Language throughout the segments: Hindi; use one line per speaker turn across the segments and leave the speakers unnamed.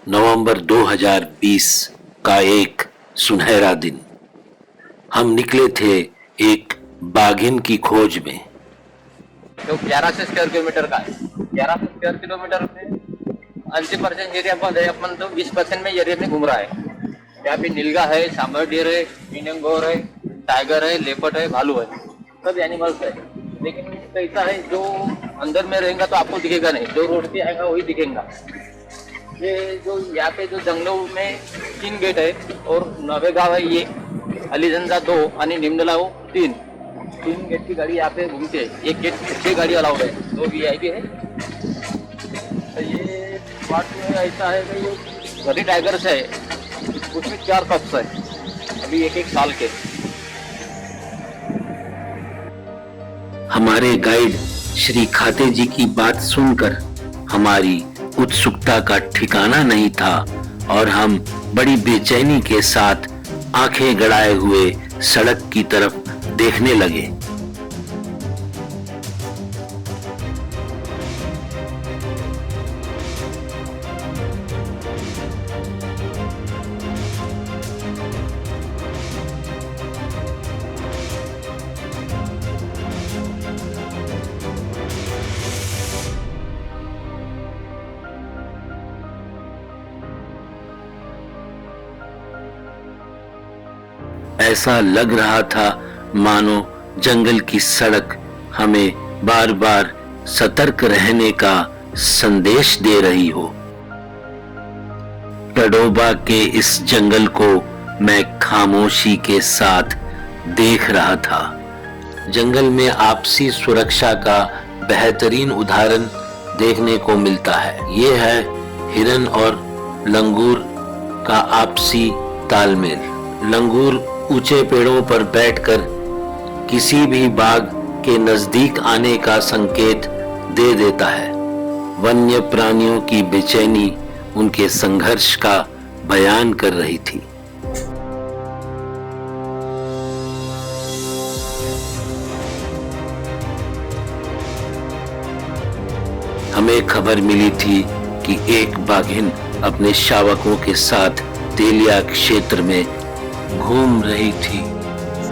नवंबर 2020 का एक सुनहरा दिन। हम निकले थे एक बाघिन की खोज में।
जो 1100 स्क्वेअर किलोमीटर का आहे. 1100 स्क्वेअर किलोमीटर में 80% एरिया बंद है. अपन तो 20% में एरिया में घूम रहा है. यहाँ पे नीलगा है, सांबर डियर है, मीनंगोर है, टाइगर है, लेपर्ड है, भालू है, सब एनिमल्स है. लेकिन कैसा है, जो अंदर में रहेगा तो आपको दिखेगा नहीं, जो रोड पे आएगा वही दिखेगा. ये जो यहाँ पे जो जंगलों में 3 गेट है और नवेगाव है ये, अलीजंजा 2 आणि निमदलाव 3 गेट की गाड़ी यहाँ पे घूमती है. एक गेट में 6 गाड़ी अलाउड है, 2 VIP है. तो ये पार्ट में ऐसा है कि ये घरी टाइगर्स है, उसमें 4 कप्स है, अभी एक एक साल के.
हमारे गाइड श्री खाते जी की बात सुनकर हमारी उत्सुकता का ठिकाना नहीं था और हम बड़ी बेचैनी के साथ आंखें गड़ाए हुए सड़क की तरफ देखने लगे। ऐसा लग रहा था मानो जंगल की सड़क हमें बार बार सतर्क रहने का संदेश दे रही हो। तड़ोबा के इस जंगल को मैं खामोशी के साथ देख रहा था। जंगल में आपसी सुरक्षा का बेहतरीन उदाहरण देखने को मिलता है। ये है हिरन और लंगूर का आपसी तालमेल। लंगूर ऊंचे पेड़ों पर बैठकर किसी भी बाघ के नजदीक आने का संकेत दे देता है। वन्य प्राणियों की बेचैनी उनके संघर्ष का बयान कर रही थी। हमें खबर मिली थी कि एक बाघिन अपने शावकों के साथ तेलिया क्षेत्र में घूम रही थी।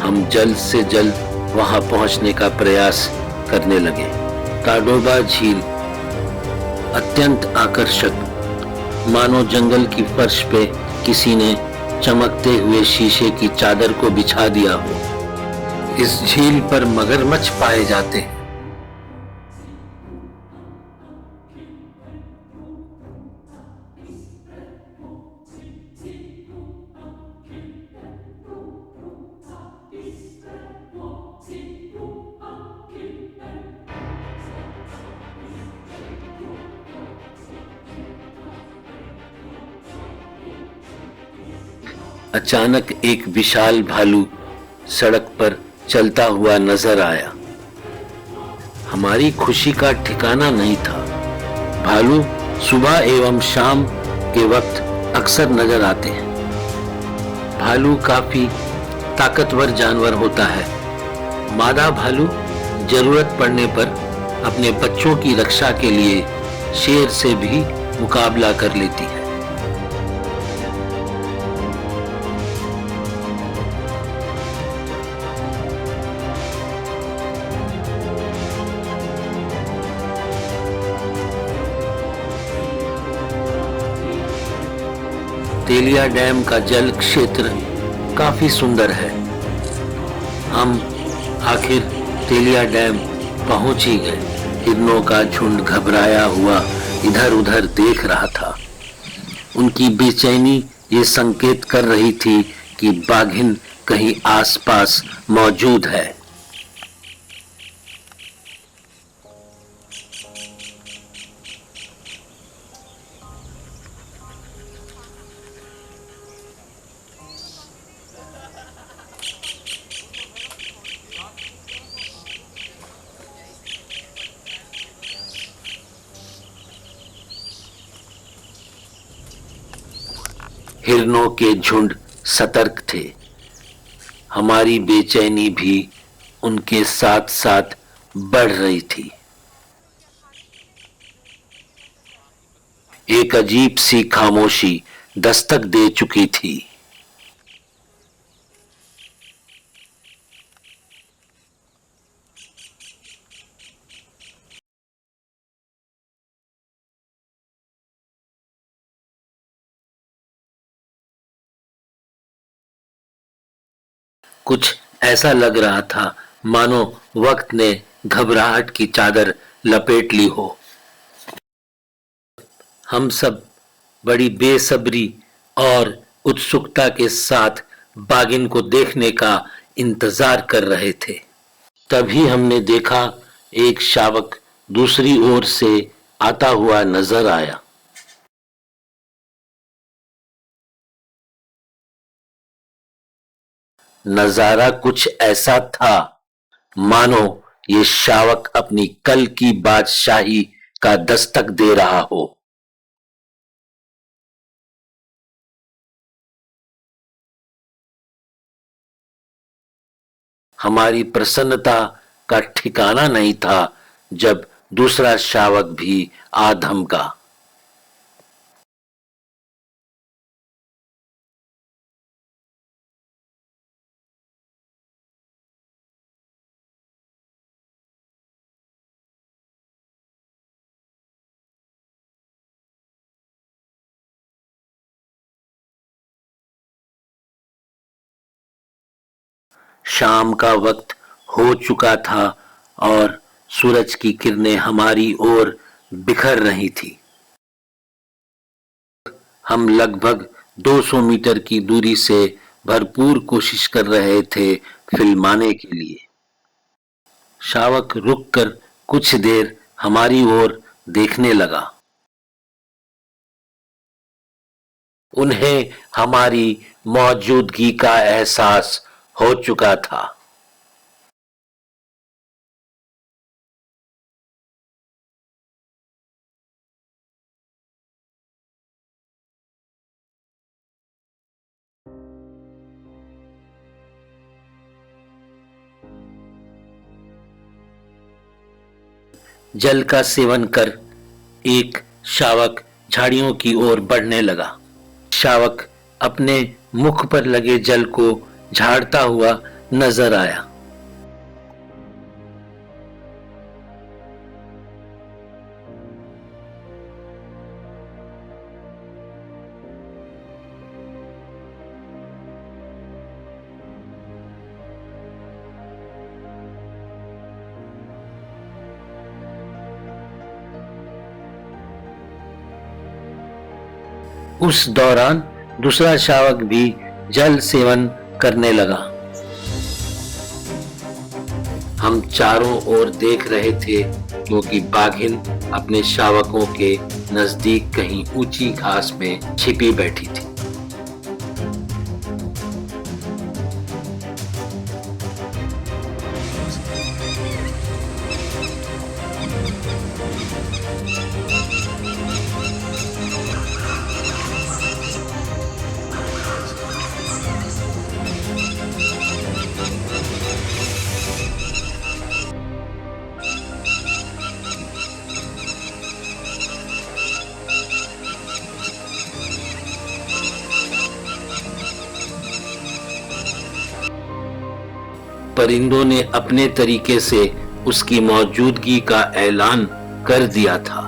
हम जल्द से जल्द वहां पहुंचने का प्रयास करने लगे। ताडोबा झील अत्यंत आकर्षक, मानो जंगल की फर्श पे किसी ने चमकते हुए शीशे की चादर को बिछा दिया हो। इस झील पर मगरमच्छ पाए जाते हैं। अचानक एक विशाल भालू सड़क पर चलता हुआ नजर आया। हमारी खुशी का ठिकाना नहीं था। भालू सुबह एवं शाम के वक्त अक्सर नजर आते हैं। भालू काफी ताकतवर जानवर होता है। मादा भालू जरूरत पड़ने पर अपने बच्चों की रक्षा के लिए शेर से भी मुकाबला कर लेती है। तेलिया डैम का जल क्षेत्र काफी सुंदर है। हम आखिर तेलिया डैम पहुंच ही गए। हिरनों का झुंड घबराया हुआ इधर उधर देख रहा था। उनकी बेचैनी ये संकेत कर रही थी कि बाघिन कहीं आसपास मौजूद है। हिरनों के झुंड सतर्क थे। हमारी बेचैनी भी उनके साथ साथ बढ़ रही थी। एक अजीब सी खामोशी दस्तक दे चुकी थी। कुछ ऐसा लग रहा था मानो वक्त ने घबराहट की चादर लपेट ली हो। हम सब बड़ी बेसब्री और उत्सुकता के साथ बागिन को देखने का इंतजार कर रहे थे। तभी हमने देखा एक शावक दूसरी ओर से आता हुआ नजर आया। नजारा कुछ ऐसा था मानो ये शावक अपनी कल की बादशाही का दस्तक दे रहा हो। हमारी प्रसन्नता का ठिकाना नहीं था जब दूसरा शावक भी आ धमका। शाम का वक्त हो चुका था और सूरज की किरणें हमारी ओर बिखर रही थी। हम लगभग 200 मीटर की दूरी से भरपूर कोशिश कर रहे थे फिल्माने के लिए। शावक रुककर कुछ देर हमारी ओर देखने लगा। उन्हें हमारी मौजूदगी का एहसास हो चुका था। जल का सेवन कर एक शावक झाड़ियों की ओर बढ़ने लगा। शावक अपने मुख पर लगे जल को झाड़ता हुआ नजर आया। उस दौरान दूसरा शावक भी जल सेवन करने लगा। हम चारों ओर देख रहे थे क्योंकि बाघिन अपने शावकों के नजदीक कहीं ऊंची घास में छिपी बैठी थी। परिंदों ने अपने तरीके से उसकी मौजूदगी का ऐलान कर दिया था।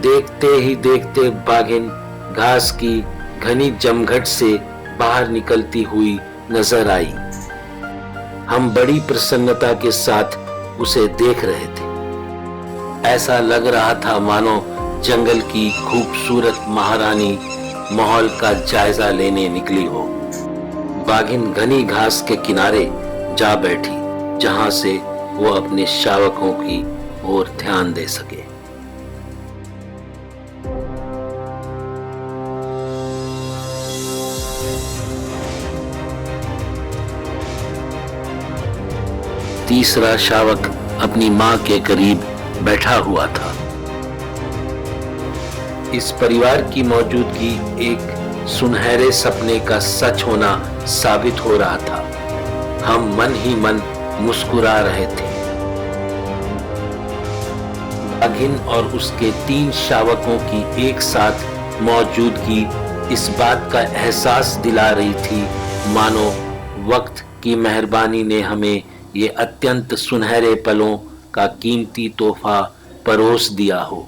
देखते ही देखते बाघिन घास की घनी जमघट से बाहर निकलती हुई नजर आई। हम बड़ी प्रसन्नता के साथ उसे देख रहे थे। ऐसा लग रहा था मानो जंगल की खूबसूरत महारानी माहौल का जायजा लेने निकली हो। बाघिन घनी घास के किनारे जा बैठी जहां से वो अपने शावकों की ओर ध्यान दे सके। तीसरा शावक अपनी मां के करीब बैठा हुआ था। इस परिवार की मौजूदगी एक सुनहरे सपने का सच होना साबित हो रहा था। हम मन ही मन मुस्कुरा रहे थे। बाघिन और उसके 3 शावकों की एक साथ मौजूदगी इस बात का एहसास दिला रही थी मानो वक्त की मेहरबानी ने हमें ये अत्यंत सुनहरे पलों का कीमती तोहफा परोस दिया हो।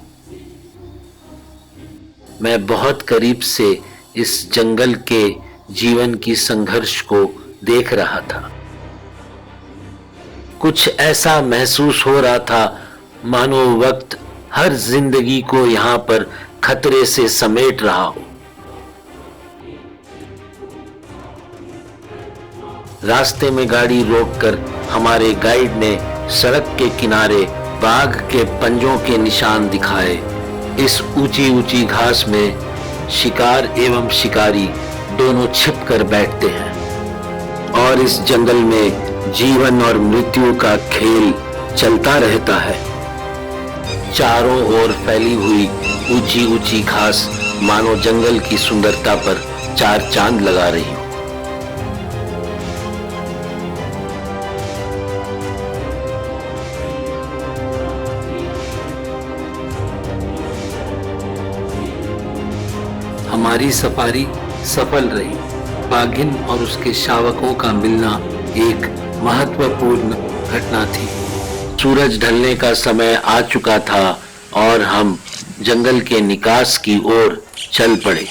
मैं बहुत करीब से इस जंगल के जीवन की संघर्ष को देख रहा था। कुछ ऐसा महसूस हो रहा था मानो वक्त हर जिंदगी को यहाँ पर खतरे से समेट रहा हो। रास्ते में गाड़ी रोककर हमारे गाइड ने सड़क के किनारे बाघ के पंजों के निशान दिखाए। इस ऊंची ऊंची घास में शिकार एवं शिकारी दोनों छिप कर बैठते हैं और इस जंगल में जीवन और मृत्यु का खेल चलता रहता है। चारों ओर फैली हुई ऊंची ऊंची घास मानो जंगल की सुंदरता पर 4 चांद लगा रही हो। हमारी सफारी सफल रही। बाघिन और उसके शावकों का मिलना एक महत्वपूर्ण घटना थी। सूरज ढलने का समय आ चुका था और हम जंगल के निकास की ओर चल पड़े।